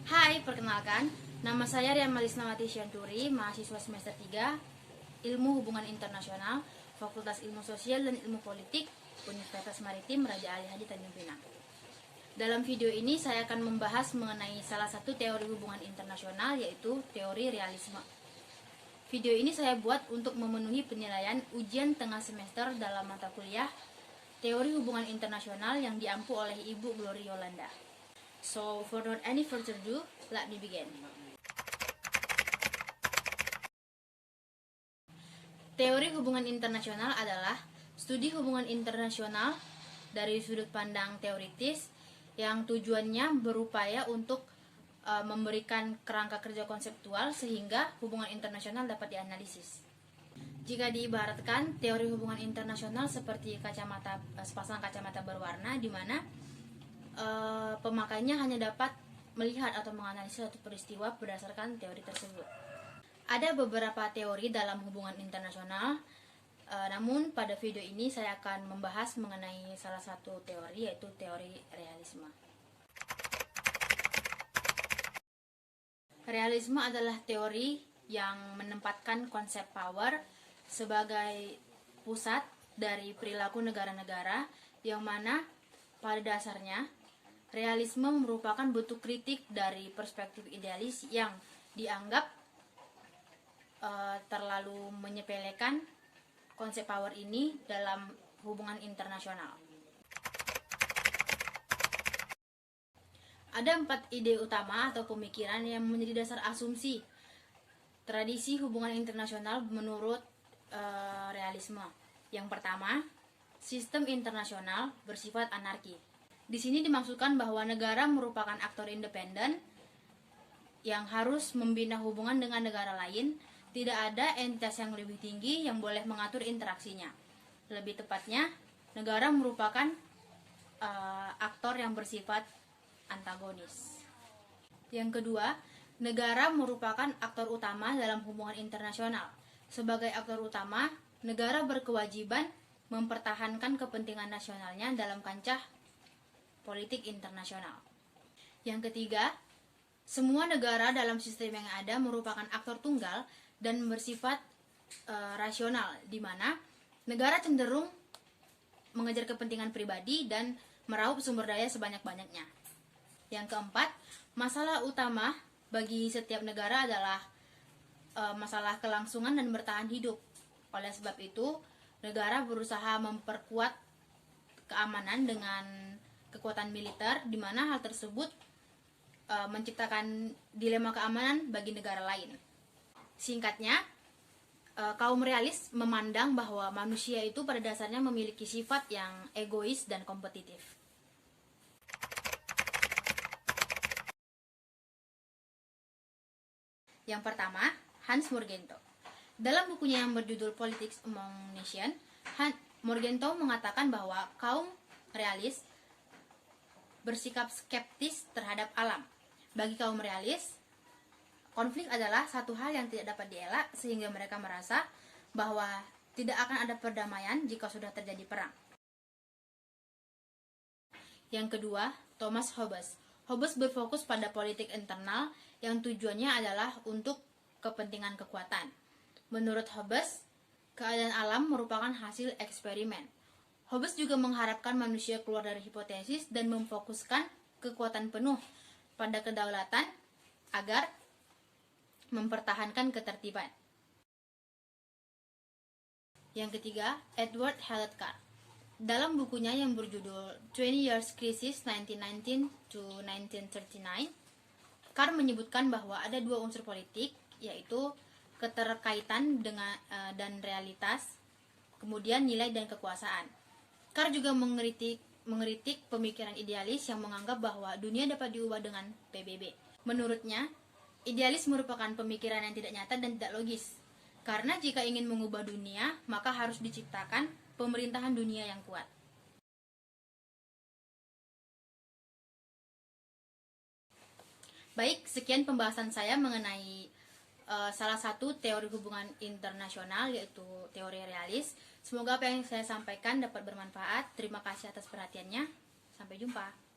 Hai, perkenalkan, nama saya Rian Malisnawati Syanturi, mahasiswa semester 3, Ilmu Hubungan Internasional, Fakultas Ilmu Sosial dan Ilmu Politik, Universitas Maritim Raja Ali Hadi Tanjung Pinang. Dalam video ini saya akan membahas mengenai salah satu teori hubungan internasional, yaitu teori realisme. Video ini saya buat untuk memenuhi penilaian ujian tengah semester dalam mata kuliah Teori Hubungan Internasional yang diampu oleh Ibu Glory Yolanda. So, for not any further ado, let me begin. Teori hubungan internasional adalah studi hubungan internasional dari sudut pandang teoritis yang tujuannya berupaya untuk memberikan kerangka kerja konseptual sehingga hubungan internasional dapat dianalisis. Jika diibaratkan, teori hubungan internasional seperti sepasang kacamata berwarna di mana pemakainya hanya dapat melihat atau menganalisis suatu peristiwa berdasarkan teori tersebut. Ada beberapa teori dalam hubungan internasional, namun pada video ini saya akan membahas mengenai salah satu teori, yaitu teori realisme. Realisme adalah teori yang menempatkan konsep power sebagai pusat dari perilaku negara-negara, yang mana pada dasarnya realisme merupakan bentuk kritik dari perspektif idealis yang dianggap terlalu menyepelekan konsep power ini dalam hubungan internasional. Ada 4 ide utama atau pemikiran yang menjadi dasar asumsi tradisi hubungan internasional menurut realisme. Yang pertama, sistem internasional bersifat anarki. Di sini dimaksudkan bahwa negara merupakan aktor independen yang harus membina hubungan dengan negara lain. Tidak ada entitas yang lebih tinggi yang boleh mengatur interaksinya. Lebih tepatnya, negara merupakan aktor yang bersifat antagonis. Yang kedua, negara merupakan aktor utama dalam hubungan internasional. Sebagai aktor utama, negara berkewajiban mempertahankan kepentingan nasionalnya dalam kancah politik internasional. Yang ketiga, semua negara dalam sistem yang ada merupakan aktor tunggal dan bersifat rasional, di mana negara cenderung mengejar kepentingan pribadi dan meraup sumber daya sebanyak-banyaknya. Yang keempat, masalah utama bagi setiap negara adalah masalah kelangsungan dan bertahan hidup. Oleh sebab itu, negara berusaha memperkuat keamanan dengan kekuatan militer, di mana hal tersebut menciptakan dilema keamanan bagi negara lain. Singkatnya, kaum realis memandang bahwa manusia itu pada dasarnya memiliki sifat yang egois dan kompetitif. Yang pertama, Hans Morgenthau. Dalam bukunya yang berjudul Politics Among Nations, Morgenthau mengatakan bahwa kaum realis bersikap skeptis terhadap alam. Bagi kaum realis, konflik adalah satu hal yang tidak dapat dielak, sehingga mereka merasa bahwa tidak akan ada perdamaian jika sudah terjadi perang. Yang kedua, Thomas Hobbes. Hobbes berfokus pada politik internal yang tujuannya adalah untuk kepentingan kekuatan. Menurut Hobbes, keadaan alam merupakan hasil eksperimen. Hobbes juga mengharapkan manusia keluar dari hipotesis dan memfokuskan kekuatan penuh pada kedaulatan agar mempertahankan ketertiban. Yang ketiga, Edward Howard Carr. Dalam bukunya yang berjudul 20 Years Crisis 1919 to 1939, Carr menyebutkan bahwa ada 2 unsur politik, yaitu keterkaitan dan realitas, kemudian nilai dan kekuasaan. Carr juga mengkritik pemikiran idealis yang menganggap bahwa dunia dapat diubah dengan PBB. Menurutnya, idealis merupakan pemikiran yang tidak nyata dan tidak logis. Karena jika ingin mengubah dunia, maka harus diciptakan pemerintahan dunia yang kuat. Baik, sekian pembahasan saya mengenai salah satu teori hubungan internasional, yaitu teori realis. Semoga apa yang saya sampaikan dapat bermanfaat. Terima kasih atas perhatiannya. Sampai jumpa.